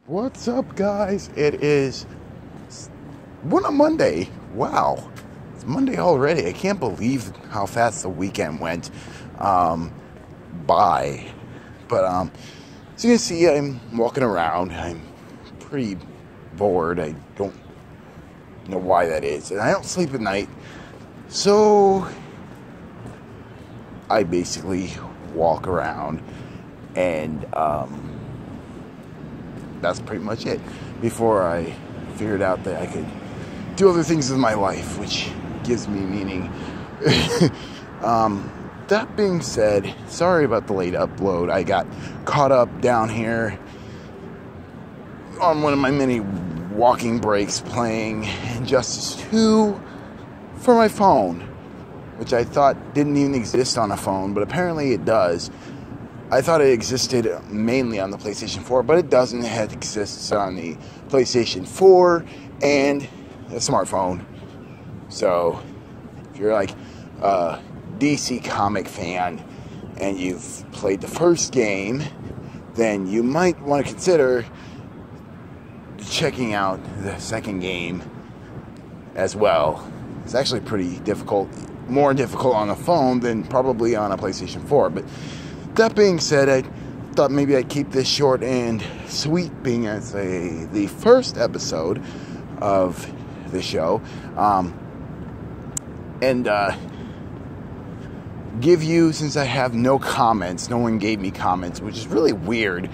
What's up, guys? It is a Monday. Wow, it's Monday already. I can't believe how fast the weekend went by. But as you can see, I'm walking around. I'm pretty bored. I don't know why that is, and I don't sleep at night, so I basically walk around, and that's pretty much it. Before I figured out that I could do other things with my life, which gives me meaning. That being said, sorry about the late upload. I got caught up down here on one of my many walking breaks playing Injustice 2 for my phone, which I thought didn't even exist on a phone, but apparently it does. I thought it existed mainly on the PlayStation 4, but it doesn't. It exists on the PlayStation 4 and a smartphone. So, if you're like a DC comic fan and you've played the first game, then you might want to consider checking out the second game as well. It's actually pretty difficult, more difficult on a phone than probably on a PlayStation 4, but that being said, I thought maybe I'd keep this short and sweet, being as the first episode of the show, and give you, since I have no comments, no one gave me comments, which is really weird,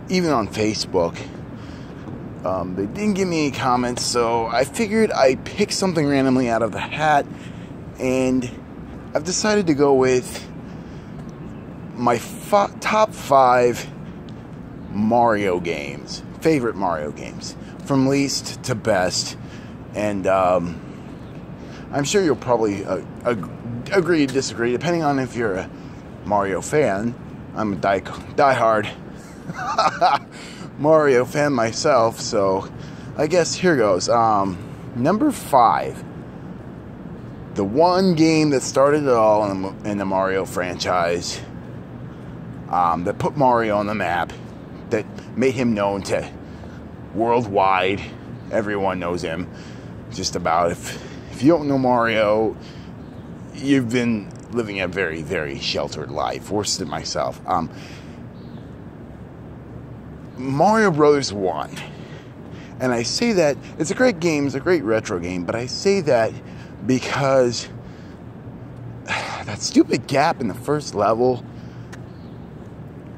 even on Facebook. They didn't give me any comments, so I figured I'd pick something randomly out of the hat, and I've decided to go with my top 5 Mario games, favorite Mario games, from least to best. And I'm sure you'll probably agree to disagree, depending on if you're a Mario fan. I'm a diehard Mario fan myself, so I guess here goes. Number 5. The one game that started it all in the Mario franchise, that put Mario on the map, that made him known to worldwide. Everyone knows him, just about. If you don't know Mario, you've been living a very, very sheltered life, worse than myself. Mario Brothers 1. And I say that, it's a great game, it's a great retro game, but I say that because that stupid gap in the first level,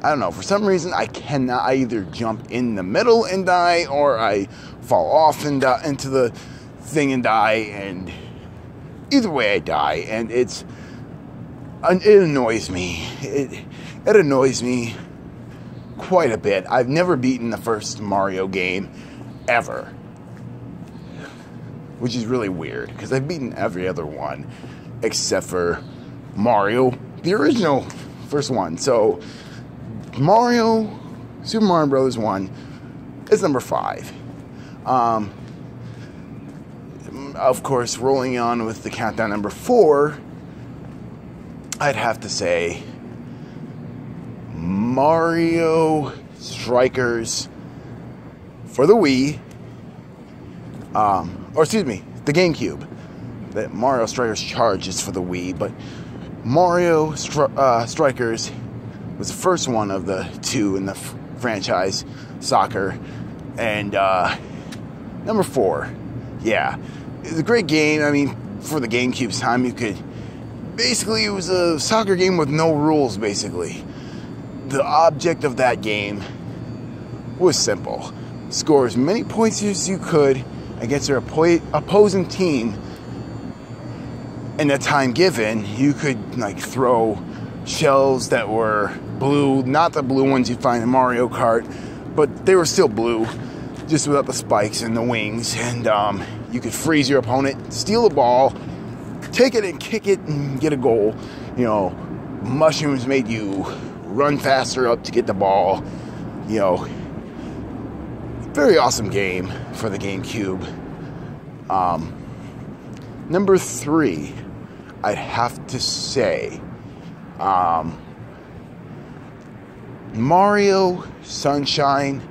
I don't know, for some reason I cannot. I either jump in the middle and die, or I fall off and into the thing and die, and either way I die, and it annoys me. It annoys me quite a bit. I've never beaten the first Mario game ever, which is really weird, because I've beaten every other one except for Mario, the original first one. So Super Mario Bros. 1 is number 5. Of course, rolling on with the countdown, number 4, I'd have to say Mario Strikers for the Wii, or excuse me, the GameCube. That Mario Strikers Charge is for the Wii, but Mario Strikers was the first one of the 2 in the franchise, soccer. And number 4, yeah, it's a great game. I mean, for the GameCube's time, it was a soccer game with no rules, basically. The object of that game was simple: score as many points as you could against your opposing team in the time given. You could throw shells that were blue, not the blue ones you find in Mario Kart, but they were still blue, just without the spikes and the wings. And you could freeze your opponent, steal the ball, take it and kick it and get a goal. You know, mushrooms made you run faster up to get the ball. You know, very awesome game for the GameCube. Number 3, I'd have to say Mario Sunshine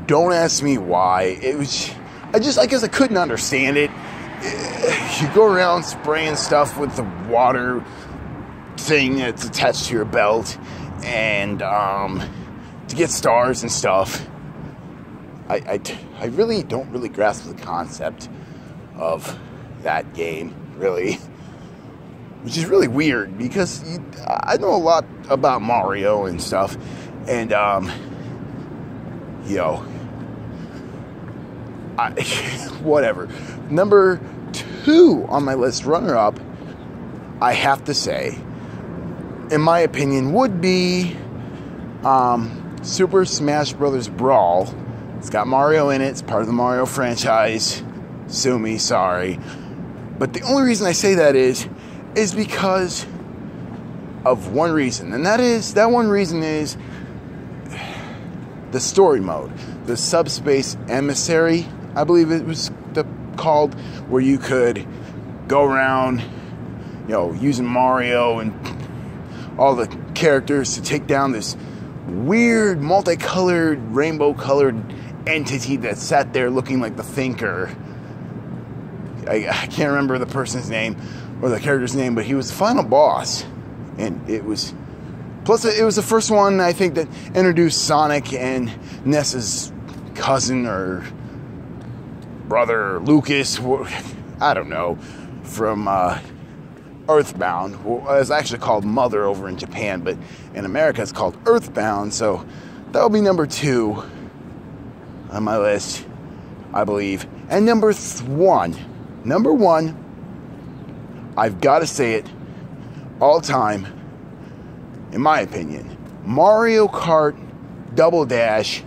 Don't ask me why. It was, I guess I couldn't understand it. You go around spraying stuff with the water thing that's attached to your belt, and to get stars and stuff. I really don't really grasp the concept of that game, really. Which is really weird, because I know a lot about Mario and stuff, and, you know, whatever. Number 2 on my list, runner-up, I have to say, in my opinion, would be Super Smash Bros. Brawl. It's got Mario in it. It's part of the Mario franchise. Sue me, sorry. But the only reason I say that is because of one reason. And that one reason is the story mode. The Subspace Emissary, I believe it was called, where you could go around, you know, using Mario and all the characters to take down this weird, multicolored, rainbow-colored entity that sat there looking like the Thinker. I can't remember the person's name or the character's name, but he was the final boss. And it was... Plus, it was the first one, I think, that introduced Sonic and Ness's cousin or brother, Lucas, I don't know, from Earthbound. Well, it's actually called Mother over in Japan, but in America it's called Earthbound, so that will be number 2 on my list, I believe. And number 1, I've got to say it, all time, in my opinion, Mario Kart Double Dash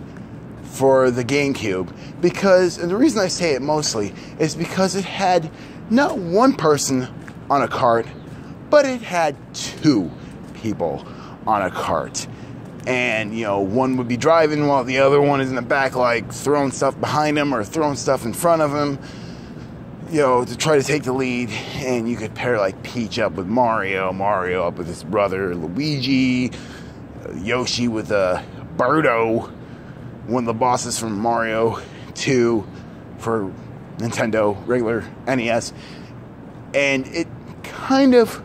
for the GameCube. Because, and the reason I say it mostly, is because it had not one person on a cart, but it had 2 people on a cart. And, you know, one would be driving while the other one is in the back, like, throwing stuff behind him or throwing stuff in front of him, you know, to try to take the lead. And you could pair, like, Peach up with Mario, Mario up with his brother Luigi, Yoshi with Birdo, one of the bosses from Mario 2 for Nintendo, regular NES. And it kind of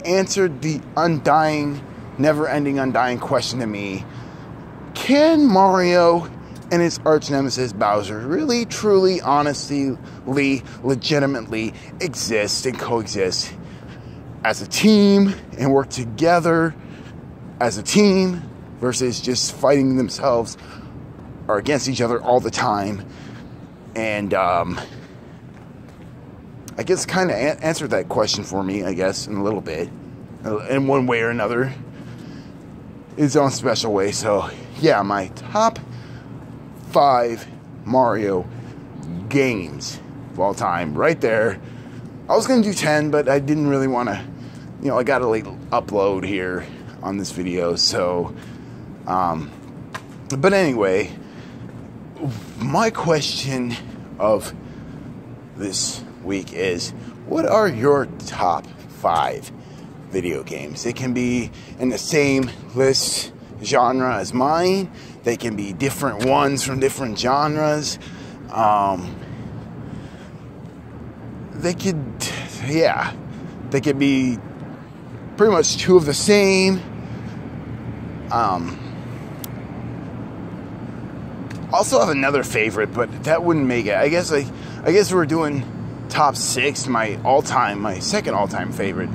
answered the undying, never-ending, undying question to me. Can Mario and his arch-nemesis Bowser really, truly, honestly, legitimately exist and coexist as a team and work together as a team versus just fighting themselves or against each other all the time? And I guess kind of answered that question for me, I guess, in a little bit, in one way or another, its own special way. So yeah, my top 5 Mario games of all time, right there. I was gonna do 10, but I didn't really want to, you know, I got a late upload here on this video, so but anyway, my question of this week is, what are your top 5 video games? They can be in the same list genre as mine. They can be different ones from different genres. They could be pretty much 2 of the same. Also have another favorite, but that wouldn't make it. I guess we're doing top 6. My second all-time favorite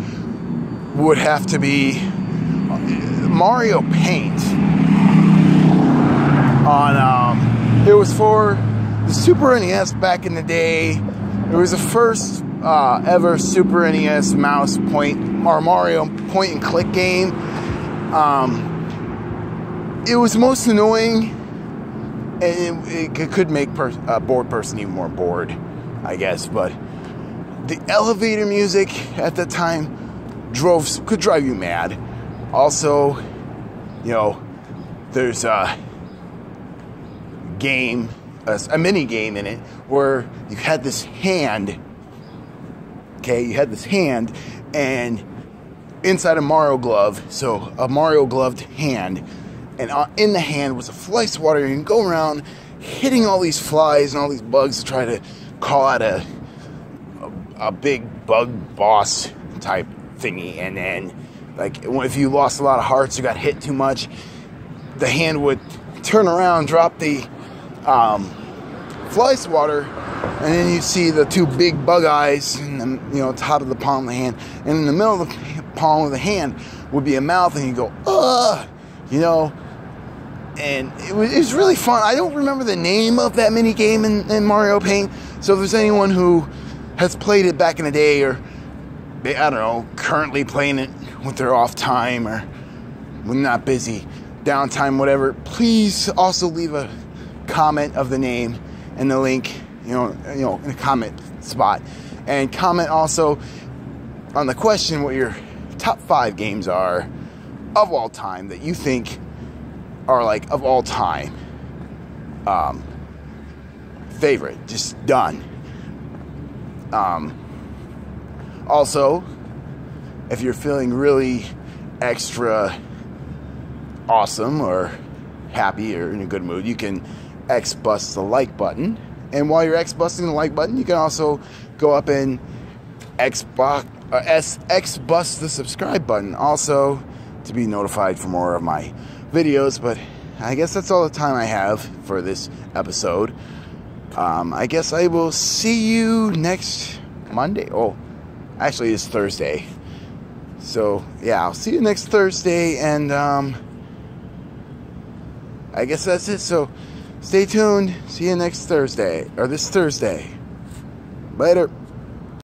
would have to be Mario Paint. It was for the Super NES back in the day. It was the first ever Super NES mouse point or Mario point and click game. It was most annoying, and it could make a bored person even more bored, I guess. But the elevator music at the time could drive you mad. Also, you know, there's a mini game in it where you had this hand. Okay, you had this hand, and inside a Mario glove, so a Mario gloved hand, and in the hand was a fly swatter. You can go around hitting all these flies and all these bugs to try to call out a big bug boss type thingy. And then, like, if you lost a lot of hearts or got hit too much, the hand would turn around, drop the fly swatter, and then you see the two big bug eyes in the top of the palm of the hand, and in the middle of the palm of the hand would be a mouth, and you go, ugh, and it was really fun. I don't remember the name of that mini game in Mario Paint, so if there's anyone who has played it back in the day, or I don't know, currently playing it with their off time or when not busy, downtime, whatever, please also leave a comment of the name and the link, in a comment spot, and comment also on the question what your top 5 games are of all time that you think are, like, of all time favorite, just done. Also, if you're feeling really extra awesome or happy or in a good mood, you can X-bust the like button. And while you're X-busting the like button, you can also go up and X-bust the subscribe button also to be notified for more of my videos. But I guess that's all the time I have for this episode. I guess I will see you next Monday. Oh, actually it's Thursday. So yeah, I'll see you next Thursday, and I guess that's it. So stay tuned. See you next Thursday, or this Thursday. Later.